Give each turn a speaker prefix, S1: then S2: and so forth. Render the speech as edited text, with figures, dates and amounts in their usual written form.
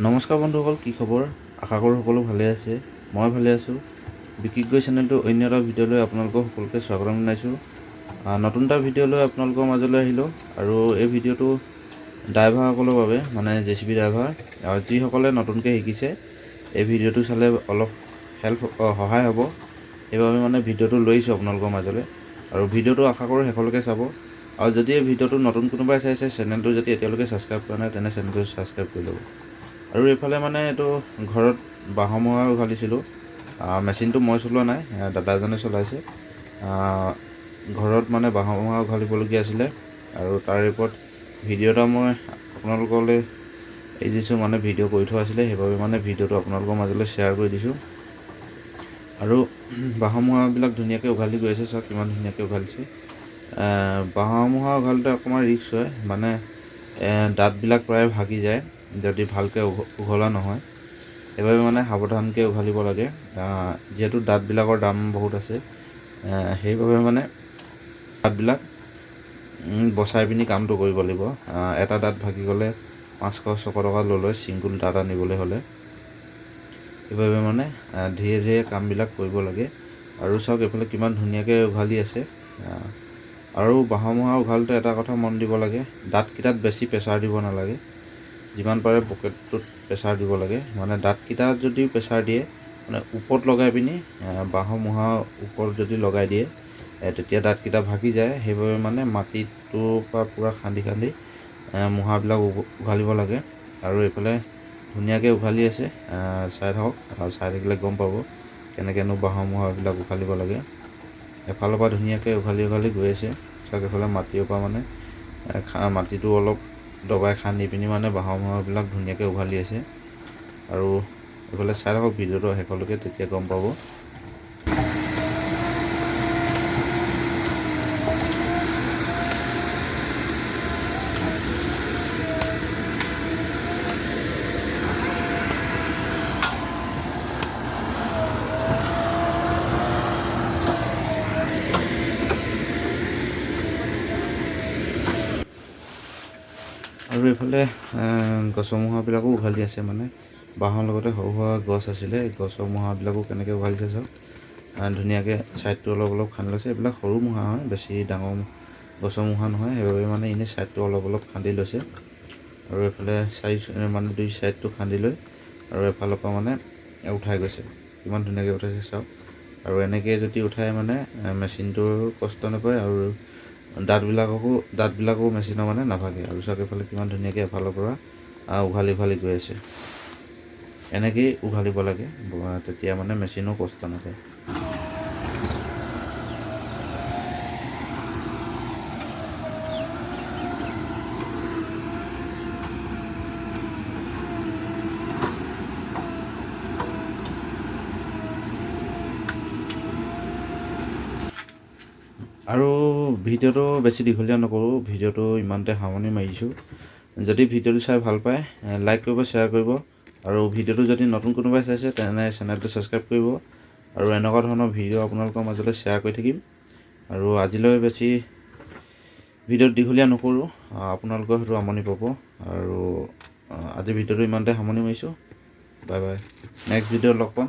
S1: নমস্কাৰ বন্ধুসকল, কি খবৰ? আশা কৰোঁ সকলো ভালে আছে। মই ভালে আছোঁ। বিক্ৰীগৈ চেনেলটো অন্য এটা ভিডিঅ'লৈ আপোনালোকক সকলোকে স্বাগতম জনাইছোঁ। নতুন এটা ভিডিঅ'লৈ আপোনালোকৰ মাজলৈ আহিলোঁ আৰু এই ভিডিঅ'টো ড্ৰাইভাৰসকলৰ বাবে, মানে JCB ড্ৰাইভাৰ আৰু যিসকলে নতুনকৈ শিকিছে, এই ভিডিঅ'টো চালে অলপ সহায় হ'ব। সেইবাবে মানে ভিডিঅ'টো লৈছোঁ আপোনালোকৰ মাজলৈ আৰু ভিডিঅ'টো আশা কৰোঁ শেষলৈকে চাব। আৰু যদি এই ভিডিঅ'টো নতুন কোনোবাই চাইছে, চেনেলটো যদি এতিয়ালৈকে ছাবস্ক্ৰাইব কৰা নাই, তেনে চেনেলটো ছাবস্ক্ৰাইব কৰি ল'ব। আৰু এইফালে মানে এইটো ঘৰত বাঁহৰ মৰা উঘালিছিলোঁ। মেচিনটো মই চলোৱা নাই, দাদা এজনে চলাইছে। ঘৰত মানে বাঁহৰ মৰা উঘালিবলগীয়া আছিলে আৰু তাৰে ওপৰত ভিডিঅ' এটা মই আপোনালোকলৈ এই দিছোঁ, মানে ভিডিঅ' কৰি থোৱা আছিলে। সেইবাবে মানে ভিডিঅ'টো আপোনালোকৰ মাজলৈ শ্বেয়াৰ কৰি দিছোঁ। আৰু বাঁহৰ মৰাবিলাক ধুনীয়াকৈ উঘালি গৈ আছে, চাওক কিমান ধুনীয়াকৈ উঘালিছে। বাঁহৰ মৰা উঘালোতে অকণমান ৰিস্ক হয়, মানে দাঁতবিলাক প্ৰায় ভাগি যায় যদি ভালকৈ উঘলা নহয়। সেইবাবে মানে সাৱধানকৈ উঘালিব লাগে। যিহেতু দাঁতবিলাকৰ দাম বহুত আছে, সেইবাবে মানে দাঁতবিলাক বচাই পিনি কামটো কৰিব লাগিব। এটা দাঁত ভাগি গ'লে 500-600 টকা লয় ছিংগুল দাঁত আনিবলৈ হ'লে। সেইবাবে মানে ধীৰে ধীৰে কামবিলাক কৰিব লাগে। আৰু চাওক এইফালে কিমান ধুনীয়াকৈ উঘালি আছে। আৰু বাঁহৰ মৰা উঘালোতে এটা কথা মন দিব লাগে, দাঁতকেইটাত বেছি প্ৰেছাৰ দিব নালাগে। যিমান পাৰে পকেটটোত প্ৰেছাৰ দিব লাগে। মানে দাঁতকেইটাত যদি প্ৰেছাৰ দিয়ে, মানে ওপৰত লগাই পিনি বাঁহৰ মূঢ়াৰ ওপৰত যদি লগাই দিয়ে, তেতিয়া দাঁতকেইটা ভাগি যায়। সেইবাবে মানে মাটিটোৰ পৰা পূৰা খান্দি খান্দি মূঢ়াবিলাক উঘালিব লাগে। আৰু এইফালে ধুনীয়াকৈ উঘালি আছে, চাই থাকক। চাই থাকিলে গম পাব কেনেকৈনো বাঁহৰ মূঢ়াবিলাক উঘালিব লাগে। এফালৰ পৰা ধুনীয়াকৈ উঘালি উঘালি গৈ আছে। চাওক এইফালে মাটিৰ পৰা মানে মাটিটো অলপ দবাই খান্দি পিনি মানে বাঁহৰ মূঢ়াবিলাক ধুনীয়াকৈ উঘালি আছে। আৰু এইফালে চাই থাকক ভিডিঅ'টো শেষলৈকে, তেতিয়া গম পাব। আৰু এইফালে গছৰ মূঢ়াবিলাকো উঘালি আছে, মানে বাঁহৰ লগতে সৰু সুৰা গছ আছিলে, গছৰ মূঢ়াবিলাকো কেনেকৈ উঘালিছে চাওক। ধুনীয়াকৈ ছাইডটো অলপ অলপ খান্দি লৈছে। এইবিলাক সৰু মূঢ়া হয়, বেছি ডাঙৰ গছৰ মূঢ়া নহয়। সেইবাবে মানে এনেই ছাইডটো অলপ অলপ খান্দি লৈছে। আৰু এইফালে মানে দুই ছাইডটো খান্দি লৈ আৰু এফালৰ পৰা মানে উঠাই গৈছে। কিমান ধুনীয়াকৈ উঠাইছে চাওক। আৰু এনেকৈ যদি উঠাই মানে মেচিনটোৰ কষ্ট নাপায় আৰু দাঁতবিলাকো মেচিনৰ মানে নাভাগে। আৰু চাওক এইফালে কিমান ধুনীয়াকৈ এফালৰ পৰা উঘালি উঘালি গৈ আছে। এনেকৈয়ে উঘালিব লাগে, তেতিয়া মানে মেচিনো কষ্ট নাপায়। আৰু ভিডিঅ'টো বেছি দীঘলীয়া নকৰোঁ, ভিডিঅ'টো ইমানতে সামৰণি মাৰিছোঁ। যদি ভিডিঅ'টো চাই ভাল পায়, লাইক কৰিব, শ্বেয়াৰ কৰিব। আৰু ভিডিঅ'টো যদি নতুন কোনোবাই চাইছে, তেনে চেনেলটো ছাবস্ক্ৰাইব কৰিব। আৰু এনেকুৱা ধৰণৰ ভিডিঅ' আপোনালোকৰ মাজলৈ শ্বেয়াৰ কৰি থাকিম। আৰু আজিলৈ বেছি ভিডিঅ'ত দীঘলীয়া নকৰোঁ, আপোনালোকৰ সেইটো আমনি পাব। আৰু আজি ভিডিঅ'টো ইমানতে সামৰণি মাৰিছোঁ। Bye bye. নেক্সট ভিডিঅ'ত লগ পাম।